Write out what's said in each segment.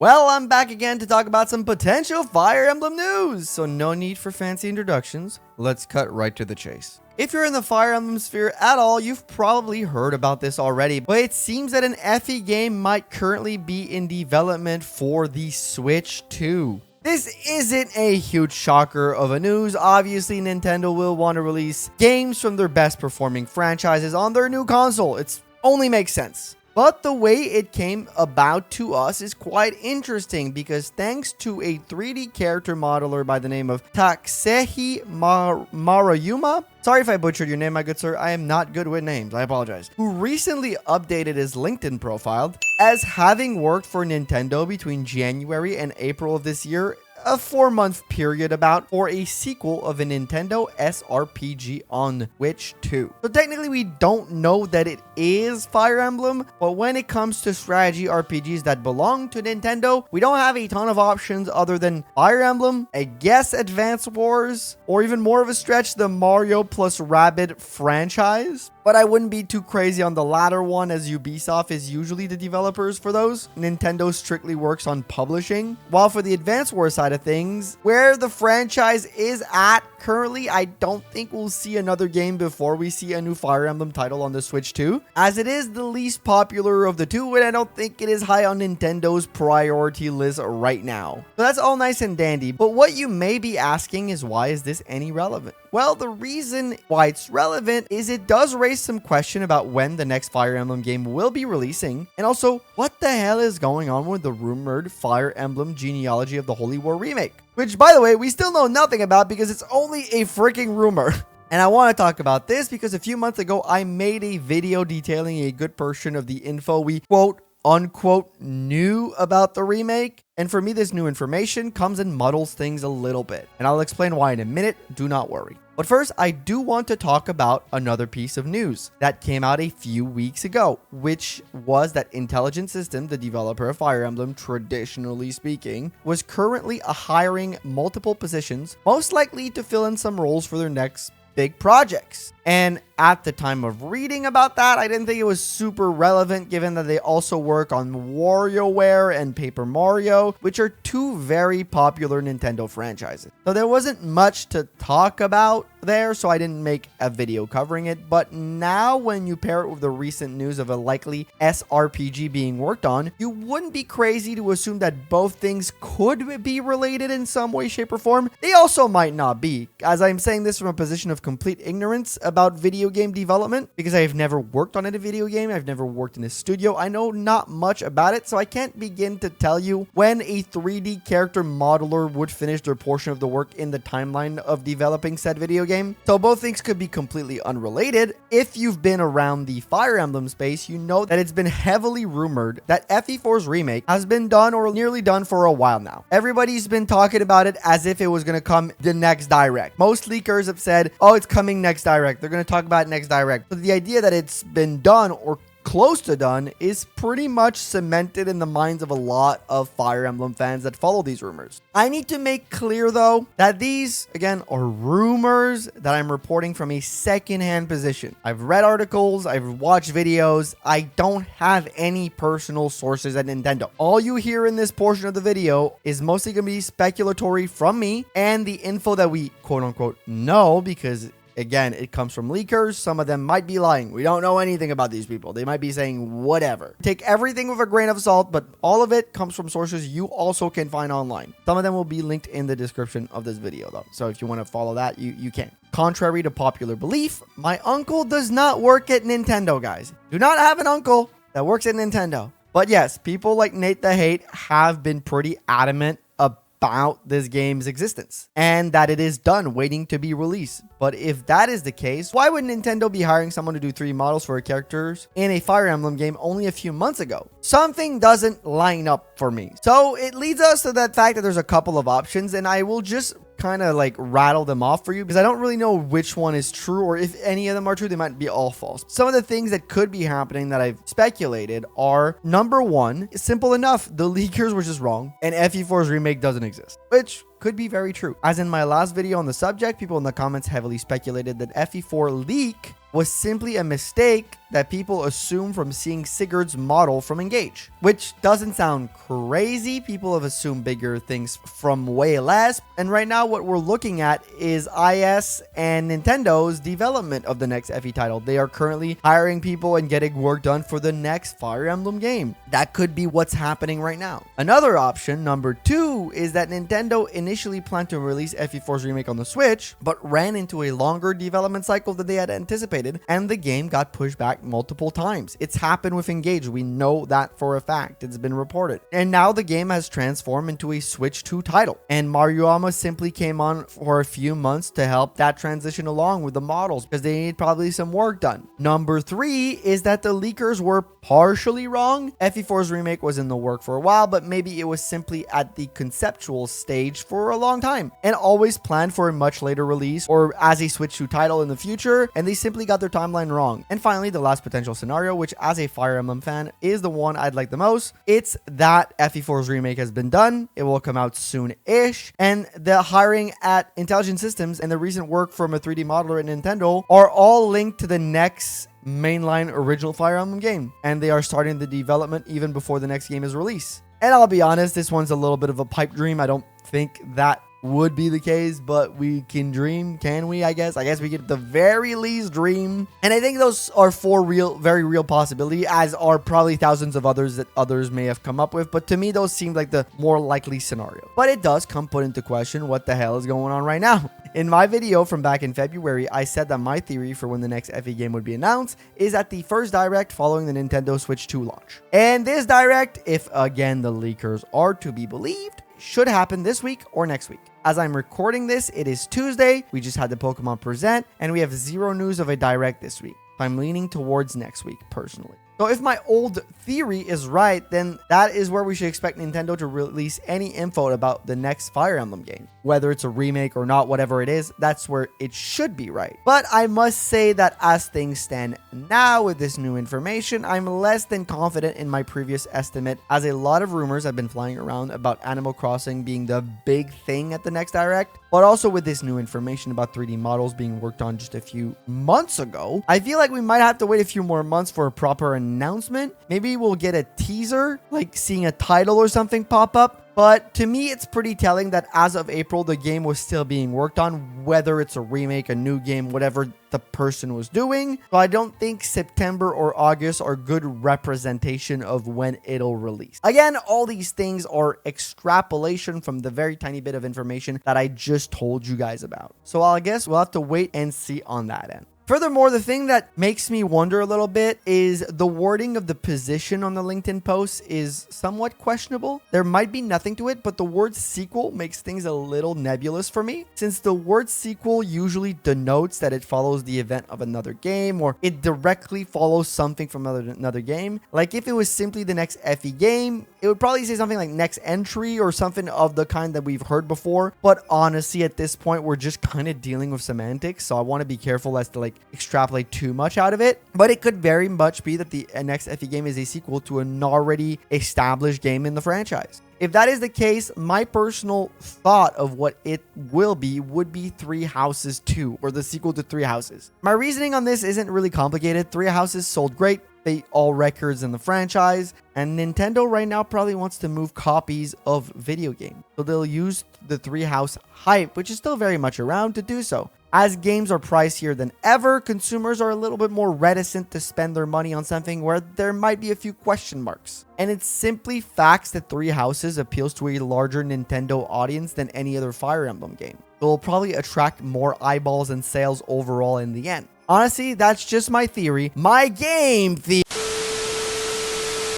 Well, I'm back again to talk about some potential Fire Emblem news, so no need for fancy introductions. Let's cut right to the chase. If you're in the Fire Emblem sphere at all, you've probably heard about this already, but it seems that an FE game might currently be in development for the Switch 2. This isn't a huge shocker of a news. Obviously, Nintendo will want to release games from their best performing franchises on their new console. It only makes sense. But the way it came about to us is quite interesting because thanks to a 3D character modeler by the name of Takeshi Maruyama, sorry if I butchered your name, my good sir, I am not good with names, I apologize, who recently updated his LinkedIn profile as having worked for Nintendo between January and April of this year, a 4-month period about, for a sequel of a Nintendo SRPG on Switch 2. So technically we don't know that it is Fire Emblem, but when it comes to strategy RPGs that belong to Nintendo, we don't have a ton of options other than Fire Emblem, I guess Advance Wars, or even more of a stretch, the Mario plus Rabbids franchise. But I wouldn't be too crazy on the latter one, as Ubisoft is usually the developers for those. Nintendo strictly works on publishing. While for the Advance Wars side of things, where the franchise is at currently, I don't think we'll see another game before we see a new Fire Emblem title on the Switch 2, as it is the least popular of the two, and I don't think it is high on Nintendo's priority list right now. So that's all nice and dandy, but what you may be asking is, why is this any relevant? Well, the reason why it's relevant is it does raise some question about when the next Fire Emblem game will be releasing, and also what the hell is going on with the rumored Fire Emblem Genealogy of the Holy War remake, which, by the way, we still know nothing about because it's only a freaking rumor. And I want to talk about this because a few months ago I made a video detailing a good portion of the info we quote unquote knew about the remake, and for me this new information comes and muddles things a little bit, and I'll explain why in a minute, do not worry. But first, I do want to talk about another piece of news that came out a few weeks ago, which was that Intelligent Systems, the developer of Fire Emblem, traditionally speaking, was currently hiring multiple positions, most likely to fill in some roles for their next big projects. And at the time of reading about that, I didn't think it was super relevant, given that they also work on WarioWare and Paper Mario, which are two very popular Nintendo franchises. So there wasn't much to talk about there, so I didn't make a video covering it. But now when you pair it with the recent news of a likely SRPG being worked on, you wouldn't be crazy to assume that both things could be related in some way, shape, or form. They also might not be, as I'm saying this from a position of complete ignorance about video game development, because I've never worked on a video game, I've never worked in a studio, I know not much about it, so I can't begin to tell you when a 3D character modeler would finish their portion of the work in the timeline of developing said video game. So both things could be completely unrelated. If you've been around the Fire Emblem space, you know that it's been heavily rumored that FE4's remake has been done or nearly done for a while now. Everybody's been talking about it as if it was going to come the next direct. Most leakers have said, oh, it's coming next direct. They're going to talk about it next direct. But the idea that it's been done or close to done is pretty much cemented in the minds of a lot of Fire Emblem fans that follow these rumors. I need to make clear though that these, again, are rumors that I'm reporting from a secondhand position. I've read articles, I've watched videos, I don't have any personal sources at Nintendo. All you hear in this portion of the video is mostly going to be speculatory from me and the info that we quote unquote know, because again, it comes from leakers. Some of them might be lying. We don't know anything about these people. They might be saying whatever. Take everything with a grain of salt, but all of it comes from sources you also can find online. Some of them will be linked in the description of this video, though. So if you want to follow that, you can. Contrary to popular belief, my uncle does not work at Nintendo, guys. Do not have an uncle that works at Nintendo. But yes, people like Nate the Hate have been pretty adamant about this game's existence and that it is done waiting to be released. But if that is the case, why would Nintendo be hiring someone to do 3 models for characters in a Fire Emblem game only a few months ago? Something doesn't line up for me. So it leads us to that fact that there's a couple of options, and I will just kind of like rattle them off for you because I don't really know which one is true, or if any of them are true, they might be all false. Some of the things that could be happening that I've speculated are, number one, simple enough, the leakers were just wrong and FE4's remake doesn't exist, which could be very true. As in my last video on the subject, people in the comments heavily speculated that FE4 leak was simply a mistake that people assume from seeing Sigurd's model from Engage, which doesn't sound crazy. People have assumed bigger things from way less. And right now what we're looking at is IS and Nintendo's development of the next FE title. They are currently hiring people and getting work done for the next Fire Emblem game. That could be what's happening right now. Another option, number 2, is that Nintendo initially planned to release FE4's remake on the Switch, but ran into a longer development cycle than they had anticipated, and the game got pushed back multiple times. It's happened with Engage. We know that for a fact. It's been reported. And now the game has transformed into a Switch 2 title. And Maruyama simply came on for a few months to help that transition along with the models because they need probably some work done. Number 3 is that the leakers were partially wrong. FE4's remake was in the work for a while, but maybe it was simply at the conceptual stage for a long time and always planned for a much later release or as a Switch 2 title in the future, and they simply got their timeline wrong. And finally, the last potential scenario, which as a Fire Emblem fan is the one I'd like the most, it's that FE4's remake has been done. It will come out soon-ish, and the hiring at Intelligent Systems and the recent work from a 3D modeler at Nintendo are all linked to the next mainline original Fire Emblem game, and they are starting the development even before the next game is released. And I'll be honest, this one's a little bit of a pipe dream. I don't think that would be the case, but we can dream, can we? I guess we could at the very least dream. And I think those are 4 very real possibility, as are probably thousands of others that others may have come up with, but to me those seem like the more likely scenario. But it does come put into question what the hell is going on right now. In my video from back in February, I said that my theory for when the next FE game would be announced is at the first direct following the Nintendo Switch 2 launch. And this direct, if again the leakers are to be believed, should happen this week or next week. As I'm recording this, it is Tuesday. We just had the Pokemon Present, and we have 0 news of a direct this week. I'm leaning towards next week, personally. So if my old theory is right, then that is where we should expect Nintendo to release any info about the next Fire Emblem game. Whether it's a remake or not, whatever it is, that's where it should be right. But I must say that as things stand now with this new information, I'm less than confident in my previous estimate, as a lot of rumors have been flying around about Animal Crossing being the big thing at the next direct. But also with this new information about 3D models being worked on just a few months ago, I feel like we might have to wait a few more months for a proper announcement. Maybe we'll get a teaser, like seeing a title or something pop up. But to me, it's pretty telling that as of April, the game was still being worked on, whether it's a remake, a new game, whatever the person was doing. So I don't think September or August are good representation of when it'll release. Again, all these things are extrapolation from the very tiny bit of information that I just told you guys about. So I guess we'll have to wait and see on that end. Furthermore, the thing that makes me wonder a little bit is the wording of the position on the LinkedIn post is somewhat questionable. There might be nothing to it, but the word sequel makes things a little nebulous for me, since the word sequel usually denotes that it follows the event of another game, or it directly follows something from another game. Like if it was simply the next FE game, it would probably say something like next entry or something of the kind that we've heard before. But honestly, at this point, we're just kind of dealing with semantics, so I want to be careful as to extrapolate too much out of it. But it could very much be that the next FE game is a sequel to an already established game in the franchise. If that is the case, my personal thought of what it will be would be Three Houses 2, or the sequel to Three Houses. My reasoning on this isn't really complicated. Three Houses sold great, beat all records in the franchise, and Nintendo right now probably wants to move copies of video games. So they'll use the Three House hype, which is still very much around, to do so. As games are pricier than ever, consumers are a little bit more reticent to spend their money on something where there might be a few question marks. And it's simply facts that Three Houses appeals to a larger Nintendo audience than any other Fire Emblem game. It will probably attract more eyeballs and sales overall in the end. Honestly, that's just my theory. My game theory.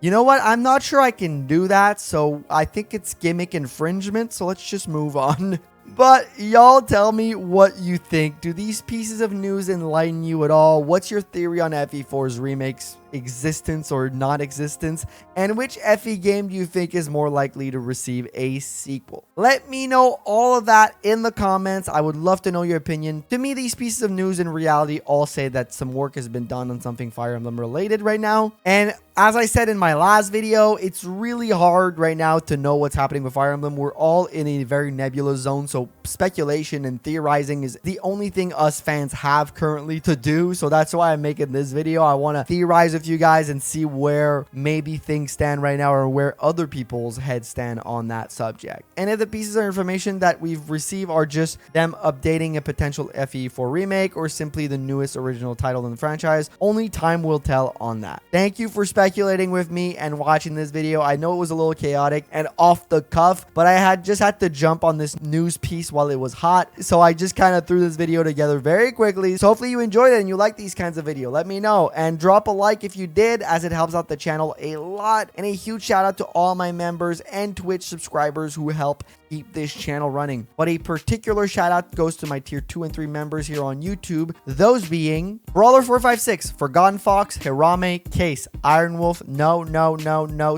You know what? I'm not sure I can do that, so I think it's gimmick infringement, so let's just move on. But y'all tell me what you think. Do these pieces of news enlighten you at all? What's your theory on FE4's remakes? existence or non-existence, and which FE game do you think is more likely to receive a sequel? Let me know all of that in the comments. I would love to know your opinion. To me, these pieces of news in reality all say that some work has been done on something Fire Emblem related right now. And as I said in my last video, it's really hard right now to know what's happening with Fire Emblem. We're all in a very nebulous zone, so speculation and theorizing is the only thing us fans have currently to do. So that's why I'm making this video. I want to theorize with you guys and see where maybe things stand right now, or where other people's heads stand on that subject. And if the pieces of information that we've received are just them updating a potential FE4 remake, or simply the newest original title in the franchise, only time will tell on that. Thank you for speculating with me and watching this video. I know it was a little chaotic and off the cuff, but I had to jump on this news piece while it was hot, so I just kind of threw this video together very quickly. So hopefully you enjoyed it and you like these kinds of video. Let me know, and drop a like if you did, as it helps out the channel a lot. And a huge shout out to all my members and Twitch subscribers who help keep this channel running. But a particular shout out goes to my tier 2 and 3 members here on YouTube, those being Brawler456, Forgotten Fox, Hirame, Case, Iron Wolf, No,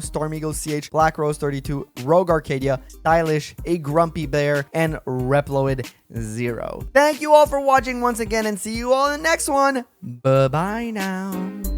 Storm Eagle CH, Black Rose 32, Rogue Arcadia, Stylish, A Grumpy Bear, and Reploid 0. Thank you all for watching once again, and see you all in the next one. Bye bye now.